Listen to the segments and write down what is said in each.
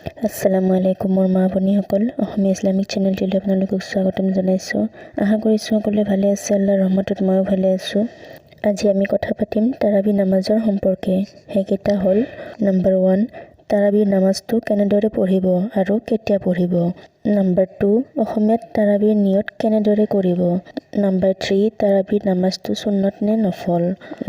আসসালামু আলাইকুম মোৰ মা ভনীসকল অসমীয়া ইছলামিক চেনেলটিলৈ আপোনালোকক স্বাগতম জনাইছোঁ। আশা কৰিছোঁ সকলোৱে ভালে আছে। আল্লাহৰ ৰহমতত ময়ো ভালে আছোঁ। আজি আমি কথা পাতিম তাৰাবি নামাজৰ সম্পৰ্কে। সেইকেইটা হ'ল নম্বৰ 1 তাৰাবি নামাজটো কেনেদৰে পঢ়িব আৰু কেতিয়া পঢ়িব। নম্বৰ 2 অসমীয়াত তাৰাবিৰ নিয়ত কেনেদৰে কৰিব। নম্বৰ 3 তাৰাবিৰ নামাজটো সুন্নত নে নফল।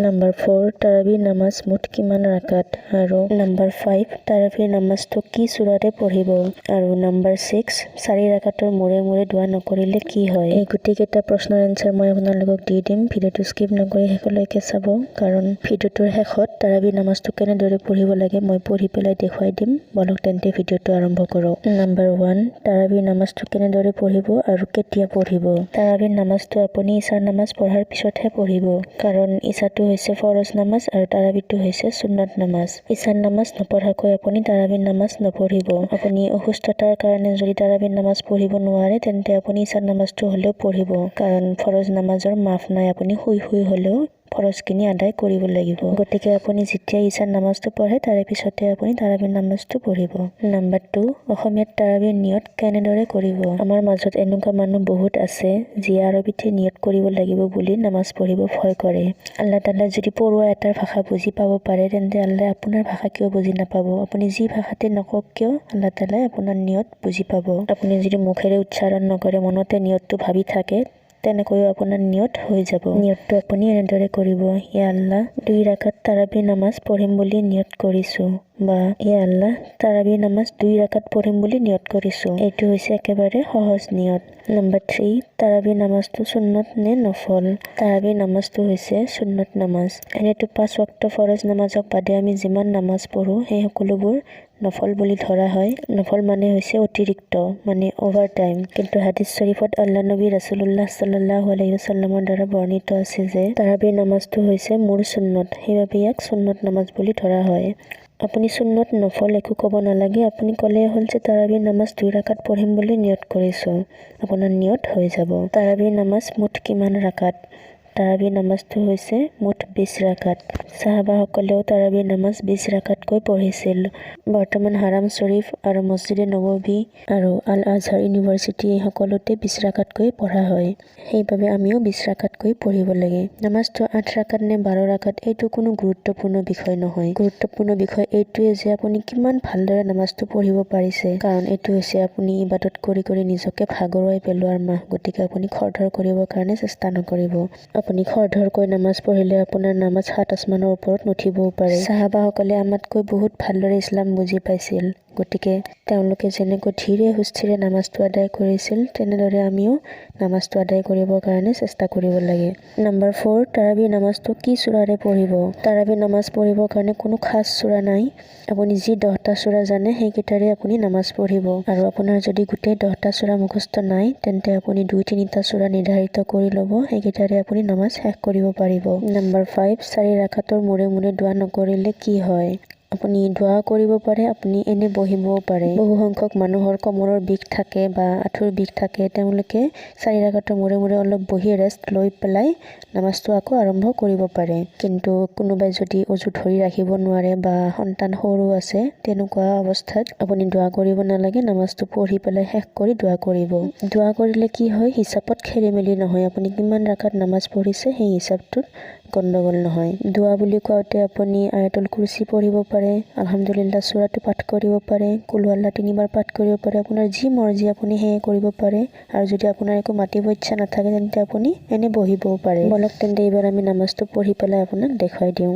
নম্বৰ 4 তাৰাবিৰ নামাজ মুঠ কিমান ৰাকাত আৰু নম্বৰ 5 তাৰাবিৰ নামাজটো কি সূৰাৰে পঢ়িব আৰু নম্বৰ 6 4 ৰাকাতৰ মূৰে মূৰে দোৱা নকৰিলে কি হয়। এই গোটেইকেইটা প্ৰশ্নৰ এনচাৰ মই আপোনালোকক দি দিম। ভিডিঅ'টো স্কিপ নকৰি শেষলৈকে চাব, কাৰণ ভিডিঅ'টোৰ শেষত তাৰাবিৰ নামাজটো কেনেদৰে পঢ়িব লাগে মই পঢ়ি পেলাই দেখুৱাই দিম। বলক তেন্তে ভিডিঅ'টো আৰম্ভ কৰোঁ। নম্বৰ 1 তাৰাবিৰ নামাজটো কেনেদৰে পঢ়িব আৰু কেতিয়া পঢ়িব। তাৰাবিৰ নামাজটো আপুনি ইশাৰ নামাজ পঢ়াৰ পিছতহে পঢ়িব, কাৰণ ইশাটো হৈছে ফৰজ নামাজ আৰু তাৰাবিটো হৈছে সুন্নত নামাজ। ইশাৰ নামাজ নপঢ়াকৈ আপুনি তাৰাবিৰ নামাজ নপঢ়িব। আপুনি অসুস্থতাৰ কাৰণে যদি তাৰাবিৰ নামাজ পঢ়িব নোৱাৰে তেন্তে আপুনি ইশাৰ নামাজটো হ'লেও পঢ়িব, কাৰণ ফৰজ নামাজৰ মাফ নাই। আপুনি শুই হ'লেও ফৰজখিনি আদায় কৰিব লাগিব। গতিকে আপুনি যেতিয়া ইশাৰ নামাজটো পঢ়ে তাৰে পিছতে আপুনি তাৰাবিৰ নামাজটো পঢ়িব। নম্বৰ 2 অসমীয়াত তাৰাবিৰ নিয়ত কেনেদৰে কৰিব। আমাৰ মাজত এনেকুৱা মানুহ বহুত আছে যিয়ে আৰবিতে নিয়ত কৰিব লাগিব বুলি নামাজ পঢ়িব ভয় কৰে। আল্লাহ তাআলা যদি পঢ়ুৱা এটাৰ ভাষা বুজি পাব পাৰে তেন্তে আল্লাহ আপোনাৰ ভাষা কিয় বুজি নাপাব। আপুনি যি ভাষাতে নকওক কিয় আল্লাহ তাআলাই আপোনাৰ নিয়ত বুজি পাব। আপুনি যদি মুখেৰে উচ্চাৰণ নকৰে মনতে নিয়তটো ভাবি থাকে তেনেকৈও আপোনাৰ নিয়ত হৈ যাব। নিয়তটো আপুনি এনেদৰে কৰিব, ইয়া আল্লাহ 2 ৰাকাত তাৰাবিৰ নামাজ পঢ়িম বুলি নিয়ত কৰিছোঁ, বা ইয়া আল্লাহ তাৰাবিৰ নামাজ 2 ৰাকাত পঢ়িম বুলি নিয়ত কৰিছোঁ। এইটো হৈছে একেবাৰে সহজ নিয়ত। নম্বৰ 3 তাৰাবিৰ নামাজটো সুন্নত নে নফল। তাৰাবিৰ নামাজটো হৈছে সুন্নত নামাজ। এনেতো 5 ওয়াক্ত ফৰজ নামাজক বাদে আমি যিমান নামাজ পঢ়ো সেই সকলোবোৰ নফল বুলি ধৰা হয়। নফল মানে হৈছে অতিৰিক্ত, মানে অভাৰ টাইম। কিন্তু হাদিস শৰীফত আল্লাহ নবী ৰাসূলুল্লাহ সাল্লাল্লাহু আলাইহি ওয়াসাল্লামৰ দ্বাৰা বৰ্ণিত আছে যে তাৰাবিৰ নামাজটো হৈছে মোৰ সুন্নত, সেইবাবে ইয়াক সুন্নত নামাজ বুলি ধৰা হয়। আপুনি সুন্নত নফল একো ক'ব নালাগে। আপুনি ক'লেই হ'ল যে তাৰাবিৰ নামাজ 2 ৰাকাত পঢ়িম বুলি নিয়ত কৰিছোঁ। আপোনাৰ নিয়ত হৈ যাব। তাৰাবিৰ নামাজ মুঠ কিমান ৰাকাত। তাৰাবিৰ নামাজটো হৈছে মুঠ 20 ৰাকাত। সাহাবাসকলেও তাৰাবিৰ নামাজ 20 ৰাকাতকৈ পঢ়িছিল। বৰ্তমান হাৰাম শৰীফ আৰু মছজিদে নবৱী আৰু আল আজহাৰ ইউনিভাৰ্চিটি এই সকলোতে 20 ৰাকাতকৈ পঢ়া হয়। সেইবাবে আমিও 20 ৰাকাতকৈ পঢ়িব লাগে। নামাজটো 8 ৰাকাত নে 12 ৰাকাত এইটো কোনো গুৰুত্বপূৰ্ণ বিষয় নহয়। গুৰুত্বপূৰ্ণ বিষয় এইটোৱে যে আপুনি কিমান ভালদৰে নামাজটো পঢ়িব পাৰিছে, কাৰণ এইটো হৈছে আপুনি ইবাদত কৰি কৰি নিজকে ভাগৰুৱাই পেলোৱাৰ মাহ। গতিকে আপুনি খৰধৰ কৰিবৰ কাৰণে চেষ্টা নকৰিব। আপুনি খৰধৰকৈ নামাজ পঢ়িলে আপোনাৰ নামাজ 7 আসমানৰ ওপৰত নুঠিবও পাৰে। সাহাবাসকলে আমাতকৈ বহুত ভালদৰে ইছলাম বুজি পাইছিল। গতিকে তেওঁলোকে যেনেকৈ ধীৰে সুস্থিৰে নামাজটো আদায় কৰিছিল তেনেদৰে আমিও নামাজটো আদায় কৰিবৰ কাৰণে চেষ্টা কৰিব লাগে। নম্বৰ 4 তাৰাবিৰ নামাজটো কি সূৰাৰে পঢ়িব। তাৰাবিৰ নামাজ পঢ়িবৰ কাৰণে কোনো খাস সূৰা নাই। আপুনি যি 10টা সূৰা জানে সেইকেইটাৰে আপুনি নামাজ পঢ়িব, আৰু আপোনাৰ যদি গোটেই 10টা সূৰা মুখস্থ নাই তেন্তে আপুনি 2-3টা সূৰা নিৰ্ধাৰিত কৰি ল'ব, সেইকেইটাৰে আপুনি নামাজ শেষ কৰিব পাৰিব। নম্বৰ 5 4 ৰাকাতৰ মূৰে মূৰে দোৱা নকৰিলে কি হয়। আপুনি দোৱা কৰিব পাৰে, আপুনি এনে বহিবও পাৰে। বহু সংখ্যক মানুহৰ কমৰৰ বিষ থাকে বা আঁঠুৰ বিষ থাকে, তেওঁলোকে 4 ৰাকাতৰ মূৰে মূৰে অলপ বহি ৰেষ্ট লৈ পেলাই নামাজটো আকৌ আৰম্ভ কৰিব পাৰে। কিন্তু কোনোবাই যদি অজু ধৰি ৰাখিব নোৱাৰে বা সন্তান সৰু আছে, তেনেকুৱা অৱস্থাত আপুনি দোৱা কৰিব নালাগে। নামাজটো পঢ়ি পেলাই শেষ কৰি দোৱা কৰিব। দোৱা কৰিলে কি হয়, হিচাপত খেলি মেলি নহয়। আপুনি কিমান ৰাকাত নামাজ পঢ়িছে সেই হিচাপটোত গণ্ডগোল নহয়। দোৱা বুলি কওঁতে আপুনি আয়াতুল কুৰচি পঢ়িব পাৰে, আলহামদুলিল্লাহ সূৰাটো পাঠ কৰিব পাৰে, কুল আল্লাহ 3 বাৰ পাঠ কৰিব পাৰে। আপোনাৰ যি মৰ্জি আপুনি সেয়ে কৰিব পাৰে। আৰু যদি আপোনাৰ একো মাতিব ইচ্ছা নাথাকে তেন্তে আপুনি এনে বহিবও পাৰে। বলক তেন্তে এইবাৰ আমি নামাজটো পঢ়ি পেলাই আপোনাক দেখুৱাই দিওঁ।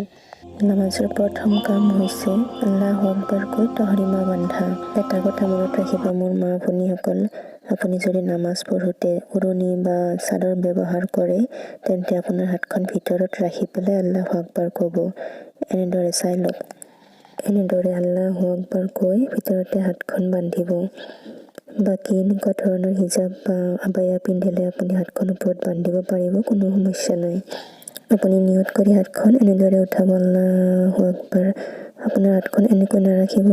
নামাজৰ প্ৰথম কাম হৈছে আল্লাহু আকবৰ কৈ তহৰিমা বান্ধা। এটা কথা মনত ৰাখিব মোৰ মা ভনীসকল, আপুনি যদি নামাজ পঢ়োতে উৰণি বা চাদৰ ব্যৱহাৰ কৰে তেন্তে আপোনাৰ হাতখন ভিতৰত ৰাখি পেলাই আল্লাহু আকবৰ ক'ব। এনেদৰে চাই লওক, এনেদৰে আল্লাহু আকবৰ কৈ ভিতৰতে হাতখন বান্ধিব। বাকী এনেকুৱা ধৰণৰ হিজাব বা আবায়া পিন্ধিলে আপুনি হাতখন ওপৰত বান্ধিব পাৰিব, কোনো সমস্যা নাই। আপুনি নিয়ত কৰি হাতখন এনেদৰে উঠাব, আল্লাহু আকবৰ। আপোনাৰ হাতখন এনেকৈ নাৰাখিব,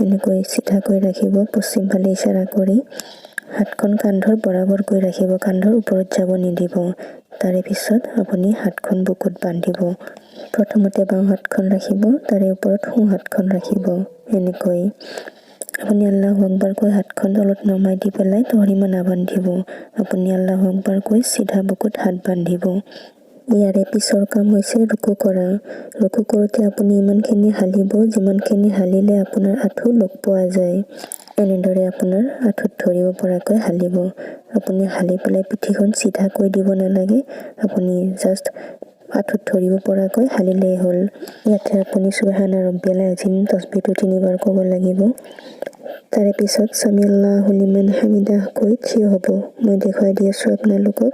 এনেকৈ চিধাকৈ ৰাখিব, পশ্চিম ফালে ইশাৰা কৰি। হাতখন কান্ধৰ বৰাবৰকৈ ৰাখিব, কান্ধৰ ওপৰত যাব নিদিব। তাৰে পিছত আপুনি হাতখন বুকুত বান্ধিব। প্ৰথমতে বাওঁ হাতখন ৰাখিব, তাৰে ওপৰত সোঁ হাতখন ৰাখিব, এনেকৈ। আপুনি আল্লাহু আকবাৰ কৈ হাতখন তলত নমাই দি পেলাই তহৰিমা নাবান্ধিব। আপুনি আল্লাহু আকবাৰ কৈ চিধা বুকুত হাত বান্ধিব। ইয়াৰে পিছৰ কাম হৈছে ৰুকু কৰা। ৰুকু কৰোঁতে আপুনি ইমানখিনি হালিব যিমানখিনি হালিলে আপোনাৰ আঁঠু লগ পোৱা যায়। এনেদৰে আপোনাৰ আঁঠুত ধৰিব পৰাকৈ হালিব। আপুনি হালি পেলাই পিঠিখন চিধা কৰি দিব নালাগে, আপুনি জাষ্ট আঁঠুত ধৰিব পৰাকৈ হালিলেই হ'ল। ইয়াতে আপুনি সুবহানা ৰব্বিয়াল আযীম তাসবিহটো 3 বাৰ ক'ব লাগিব। তাৰে পিছত সামি আল্লাহু লিমান হামিদাহ কৈ থিয় হ'ব। মই দেখুৱাই দি আছোঁ আপোনালোকক।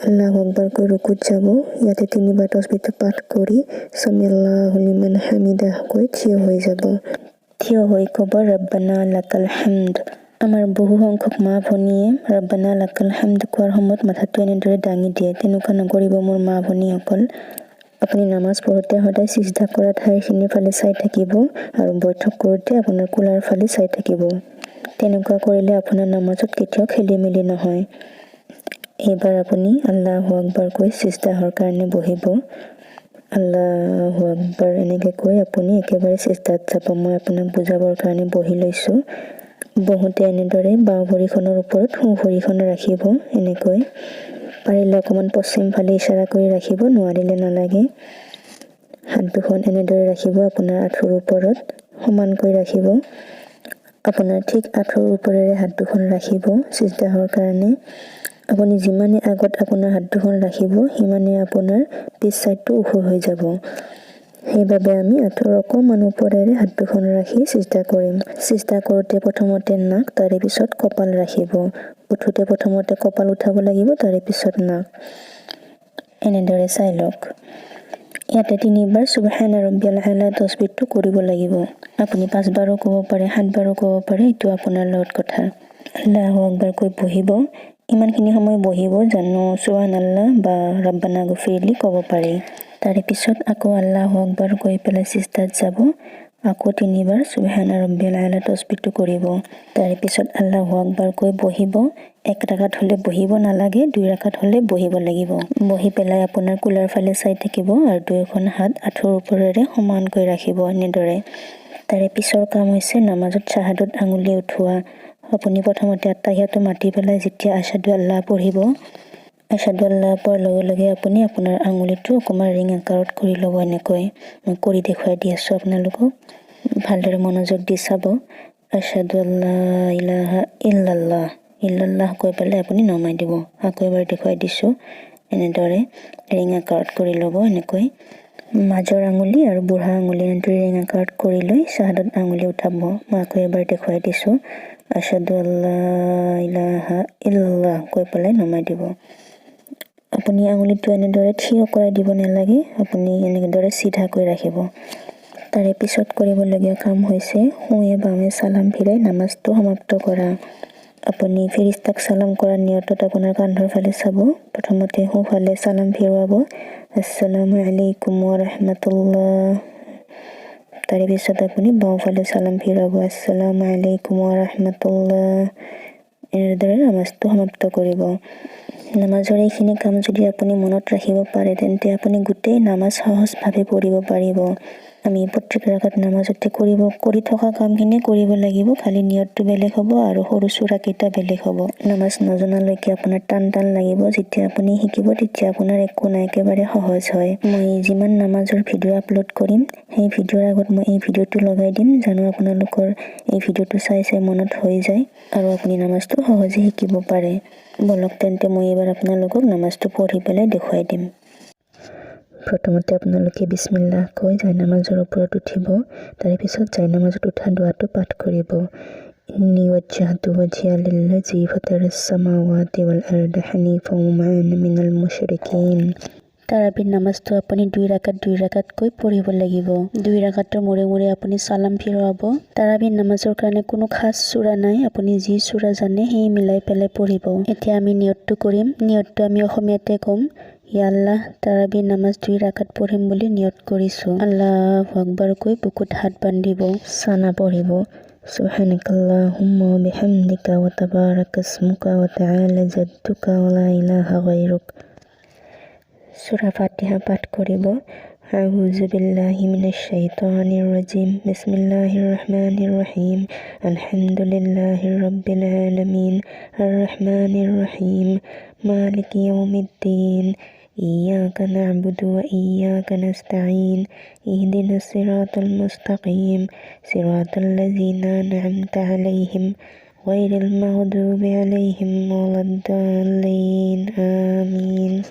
আল্লাহু আকবাৰ কৈ ৰুকুত যাব। ইয়াতে 3 বাৰ তাসবিহটো পাঠ কৰি সামি আল্লাহু লিমান হামিদাহ কৈ থিয় হৈ যাব। থিয় হৈ ক'ব ৰব্বানা লাকাল হামদ। আমাৰ বহু সংখ্যক মা ভনীয়ে ৰব্বানা লাকাল হামদ কোৱাৰ সময়ত মাথাটো এনেদৰে দাঙি দিয়ে। তেনেকুৱা নকৰিব মোৰ মা ভনীসকল। আপুনি নামাজ পঢ়োঁতে সদায় চিজদা কৰা ঠাইখিনিৰ ফালে চাই থাকিব আৰু বৈঠক কৰোঁতে আপোনাৰ কোলাৰ ফালে চাই থাকিব। তেনেকুৱা কৰিলে আপোনাৰ নামাজত কেতিয়াও খেলিমেলি নহয়। এইবাৰ আপুনি আল্লাহু আকবাৰ কৈ চিজদাহৰ কাৰণে বহিব। আল্লাহু আকবাৰ এনেকৈ কৈ আপুনি একেবাৰে চিজদাত যাব। মই আপোনাক বুজাবৰ কাৰণে বহি লৈছোঁ। বহুতে এনেদৰে বাওঁ ভৰিখনৰ ওপৰত সোঁ ভৰিখন ৰাখিব। এনেকৈ পাৰিলে অকণমান পশ্চিম ফালে ইশাৰা কৰি ৰাখিব, নোৱাৰিলে নালাগে। হাত দুখন এনেদৰে ৰাখিব আপোনাৰ আঁঠুৰ ওপৰত, সমানকৈ ৰাখিব। আপোনাৰ ঠিক আঁঠুৰ ওপৰেৰে হাত দুখন ৰাখিব চিজদাহৰ কাৰণে। আপুনি যিমানে আগত আপোনাৰ হাত দুখন ৰাখিব সিমানে আপোনাৰ পিছ চাইডটো ওখ হৈ যাব। সেইবাবে আমি আঁঠুৰ অকণমান ওপৰেৰে হাত দুখন ৰাখি চিজদা কৰিম। চিজদা কৰোঁতে প্ৰথমতে নাক, তাৰে পিছত কপাল ৰাখিব। উঠোঁতে প্ৰথমতে কপাল উঠাব লাগিব, তাৰে পিছত নাক। এনেদৰে চাই লওক। ইয়াতে 3 বাৰ সুবহানা ৰব্বিয়াল আলা তাসবিহটো কৰিব লাগিব। আপুনি 5 বাৰো ক'ব পাৰে, 7 বাৰো ক'ব পাৰে, এইটো আপোনাৰ লগত কথা। আল্লাহু আকবাৰ কৈ বহিব। ইমানখিনি সময় বহিব জানো সুবহানাল্লাহ বা ৰব্বানা গফিৰলি ক'ব পাৰি। তাৰে পিছত আকৌ আল্লাহু আকবাৰ কৈ পেলাই চিজদাত যাব। আকৌ 3 বাৰ সুবহানা ৰব্বিয়াল আলা তাসবিহটো কৰিব। তাৰে পিছত আল্লাহু আকবাৰ কৈ বহিব। 1 ৰাকাত হ'লে বহিব নালাগে, 2 ৰাকাত হ'লে বহিব লাগিব। বহি পেলাই আপোনাৰ কোলাৰ ফালে চাই থাকিব আৰু দুয়োখন হাত আঁঠুৰ ওপৰেৰে সমানকৈ ৰাখিব এনেদৰে। তাৰে পিছৰ কাম হৈছে নামাজত শ্বাহাদত আঙুলি উঠোৱা। আপুনি প্ৰথমতে আত্তাহিয়াটো মাতি পেলাই যেতিয়া আছহাদু আল্লাহ পঢ়িব, আছহাদু আল্লাহ পোৱাৰ লগে লগে আপুনি আপোনাৰ আঙুলিটো অকণমান ৰিং আকাৰত কৰি ল'ব। এনেকৈ মই কৰি দেখুৱাই দি আছোঁ আপোনালোকক। ভালদৰে মনোযোগ দি চাব। আছহাদু আল্লা ইলাহা ইল্লাল্লাহ, ইল্লাল্লাহ কৈ পেলাই আপুনি নমাই দিব। আকৌ এবাৰ দেখুৱাই দিছোঁ। এনেদৰে ৰিং আকাৰত কৰি ল'ব। এনেকৈ মাজৰ আঙুলি আৰু বুঢ়া আঙুলি এনেদৰে ৰিং আকাৰত কৰি লৈ শ্বাহাদত আঙুলি উঠাব। মই আকৌ এবাৰ দেখুৱাই দিছোঁ। আছহাদু আল্লা ইলাহা ইল্লাল্লাহ কৈ পেলাই নমাই দিব। আপুনি আঙুলিটো এনেদৰে থিয় কৰাই দিব নালাগে, আপুনি এনেদৰে চিধাকৈ ৰাখিব। তাৰে পিছত কৰিবলগীয়া কাম হৈছে সোঁৱে বাৱে চালাম ফিৰাই নামাজটো সমাপ্ত কৰা। আপুনি ফেৰিস্তাক চালাম কৰাৰ নিয়তত আপোনাৰ কান্ধৰ ফালে চাব। প্ৰথমতে সোঁফালে চালাম ফিৰুৱাব, আসসালামু আলাইকুম ওয়া ৰাহমাতুল্লাহ। তাৰে পিছত আপুনি বাওঁফালে চালাম ফিৰুৱাব, আসসালামু আলাইকুম ওয়া ৰাহমাতুল্লাহ। এনেদৰে নামাজটো সমাপ্ত কৰিব। নামাজৰ এইখিনি কাম যদি আপুনি মনত ৰাখিব পাৰে তেন্তে আপুনি গোটেই নামাজ সহজভাৱে পঢ়িব পাৰিব। আমি প্ৰত্যেক ৰাকাত নামাজতে কৰি থকা কামখিনি কৰিব লাগিব, খালি নিয়তটো বেলেগ হ'ব আৰু সৰু সূৰা কেইটা বেলেগ হ'ব। নামাজ নজনালৈকে আপোনাৰ টান লাগিব, যেতিয়া আপুনি শিকিব তেতিয়া আপোনাৰ একো নাই, একেবাৰে সহজ হয়। মই যিমান নামাজৰ ভিডিঅ' আপলোড কৰিম সেই ভিডিঅ'ৰ আগত মই এই ভিডিঅ'টো লগাই দিম, জানো আপোনালোকৰ এই ভিডিঅ'টো চাই মনত হৈ যায় আৰু আপুনি নামাজটো সহজে শিকিব পাৰে। বলক তেন্তে মই এইবাৰ আপোনালোকক নামাজটো পঢ়ি পেলাই দেখুৱাই দিম। প্ৰথমতে আপোনালোকে বিছমিল্লাহ কৈ জায়নামাজৰ ওপৰত উঠিব। তাৰে পিছত জায়নামাজত উঠা দোৱাটো পাঠ কৰিব। ইন্নী ৱাজ্জাহতু ৱাজহিয়া লিল্লাযী ফাতাৰাছ সামাৱাতি ৱাল আৰদা হানিফাও ওমা আনা মিনাল মুশৰিকিন। তাৰাবিৰ নামাজটো আপুনি 2 ৰাকাতকৈ পঢ়িব লাগিব। 2 ৰাকাতৰ মূৰে মূৰে আপুনি চালাম ফিৰুৱাব। তাৰাবিৰ নামাজৰ কাৰণে কোনো খাস সূৰা নাই, আপুনি যি সূৰা জানে সেই মিলাই পেলাই পঢ়িব। এতিয়া আমি নিয়তটো কৰিম। নিয়তটো আমি অসমীয়াতে ক'ম। ইয়া আল্লাহ, তাৰাবিৰ নামাজ 2 ৰাকাত পঢ়িম বুলি নিয়ত কৰিছোঁ। আল্লাহু আকবাৰ কৈ বুকুত হাত বান্ধিব। চানা পঢ়িব। সুবহানাকাল্লাহুম্মা ওয়া বিহামদিকা ওয়া তাবাৰাকা ইসমুকা ওয়া তাআলা জাদ্দুকা ওয়া লা ইলাহা গায়ৰুক। সূৰা ফাতিহা পাঠ কৰিব। أعوذ بالله من الشيطان الرجيم بسم الله الرحمن الرحيم الحمد لله رب العالمين الرحمن الرحيم مالك يوم الدين إياك نعبد وإياك نستعين اهدنا الصراط المستقيم صراط الذين أنعمت عليهم غير المغضوب عليهم ولا الضالين آمين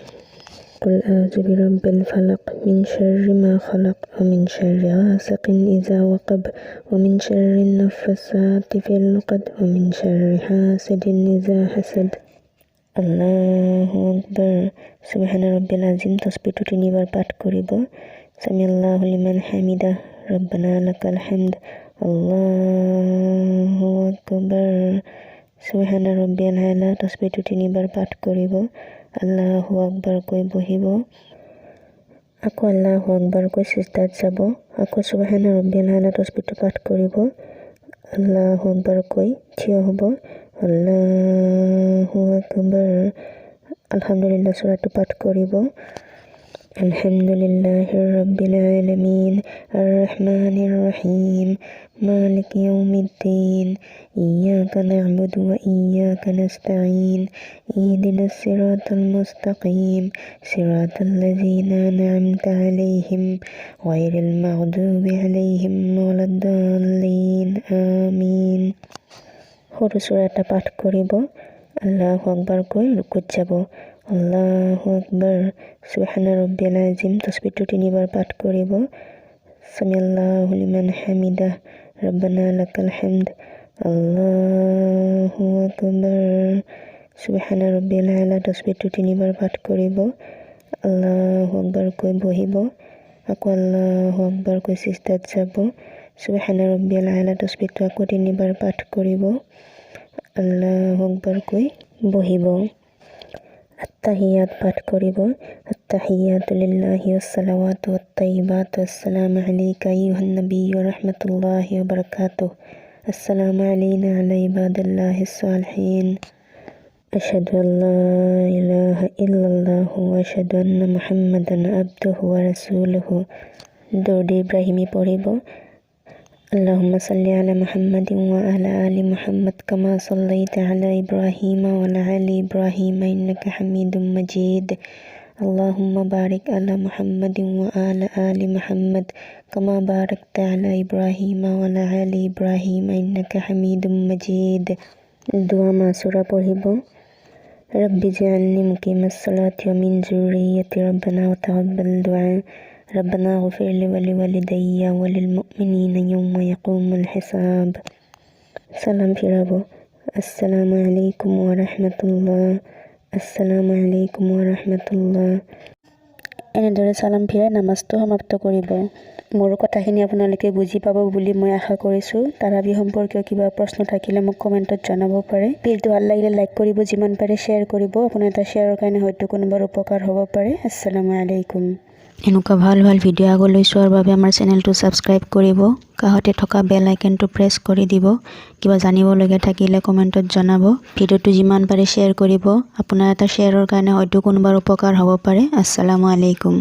قل أعوذ برب الفلق من شر ما خلق ومن شر غاسق إذا وقب ومن شر النفاثات في العقد ومن شر حاسد إذا حسد আল্লাহু আকবার সুবহান রাব্বিল আযীম তাসবিহটো 3বার পাঠ কৰিব সামিআল্লাহু লিমান হামিদা ৰব্বানা লাকাল হামদ আল্লাহু আকবাৰ সুবহান ৰাব্বিল আলা তাসবিহটো 3বাৰ পাঠ কৰিব আল্লাহু আকবাৰ কৈ বহিব আকৌ আল্লাহু আকবাৰ কৈ সিজদাত যাব আকৌ সুবহান ৰাব্বিল আলা তাসবিহটো পাঠ কৰিব আল্লাহু আকবাৰ কৈ থিয় হ'ব আল্লাহু আকবাৰ আলহামদুলিল্লাহ সূৰাটো পাঠ কৰিব আলহামদুলিল্লাহি রাব্বিল আলামিন আর রহমানির রহিম মালিকি ইয়াউমিদ্দিন ইয়াকা না'বুদু ওয়া ইয়াকা নাস্তাঈন ইহদিনাস সিরাতাল মুস্তাকিম সিরাতাল লাযীনা আন'আমতা আলাইহিম গায়রিল মাগদুবি আলাইহিম ওয়ালাদ-দাল্লিন আমিন সৰু সূৰা এটা পাঠ কৰিব আল্লাহু আকবাৰ কৈ ৰুকুত যাব আল্লাহু আকবাৰ সুবহান ৰাব্বিল আযীম তাসবিহটো 3বাৰ পাঠ কৰিব সামিআল্লাহু লিমান হামিদা ৰব্বানা লাকাল হামদ আল্লাহু আকবাৰ সুবহান ৰাব্বিল আলা তাসবিহটো 3বাৰ পাঠ কৰিব আল্লাহু আকবাৰ কৈ বহিব আকৌ আল্লাহু আকবাৰ কৈ সিজদাত যাব সুবহান ৰাব্বিল আলা তাসবিহটো আকৌ 3বাৰ পাঠ কৰিব আল্লাহু আকবাৰ কৈ বহিব আত্তাহিয়াত পাঠ কৰিব আত্তাহিয়াতু লিল্লাহি ওয়াসসালাওয়াতু ওয়াত-তাইয়্যিবাতু আসসালামু আলাইকা আইয়ুহান নাবিয়্যু ওয়া রাহমাতুল্লাহি ওয়া বারাকাতুহু আসসালামু আলাইনা আলা ইবাদিল্লাহিস সালিহিন আশহাদু আল্লা ইলাহা ইল্লাল্লাহু ওয়া আশহাদু আন্না মুহাম্মাদান আবদুহু ওয়া রাসূলুহু দরুদ ইব্রাহিমী পড়িব اللهم صل على محمد وعلى آل محمد كما صليت على إبراهيم وعلى آل إبراهيم إنك حميد مجيد اللهم بارك على محمد وعلى آل محمد كما باركت على إبراهيم وعلى آل إبراهيم إنك حميد مجيد دعاء مع سورة পড়িব رب اجعلني مقيم الصلاة ومن ذريتي ربنا وتقبل دعاء ربنا اغفر لي ولوالدي وللمؤمنين يوم يقوم الحساب সালাম ফিরাব আসসালামু আলাইকুম ওয়া রাহমাতুল্লাহ আসসালামু আলাইকুম ওয়া রাহমাতুল্লাহ এনেদৰে সালাম ফিৰাই নামাজটো সমাপ্ত কৰিব মোৰ কথাখিনি আপোনালোকে বুজি পাব বুলি মই আশা কৰিছোঁ তাৰাবি সম্পৰ্কীয় কিবা প্ৰশ্ন থাকিলে মোক কমেণ্টত জনাব পাৰে ভিডিঅ'টো ভাল লাগিলে লাইক কৰিব যিমান পাৰে শ্বেয়াৰ কৰিব আপোনাৰ এটা শ্বেয়াৰৰ কাৰণে হয়তো কোনোবাৰ উপকাৰ হ'ব পাৰে আসসালামু আলাইকুম এনেকুৱা ভাল ভাল ভিডিঅ' আগলৈ চোৱাৰ বাবে আমাৰ চেনেলটো ছাবস্ক্ৰাইব কৰিব কাষতে থকা বেল আইকনটো প্ৰেছ কৰি দিব কিবা জানিবলগীয়া থাকিলে কমেণ্টত জনাব ভিডিঅ'টো যিমান পাৰে শ্বেয়াৰ কৰিব আপোনাৰ এটা শ্বেয়াৰৰ কাৰণে হয়তো কোনোবাৰ উপকাৰ হ'ব পাৰে আসসালামু আলাইকুম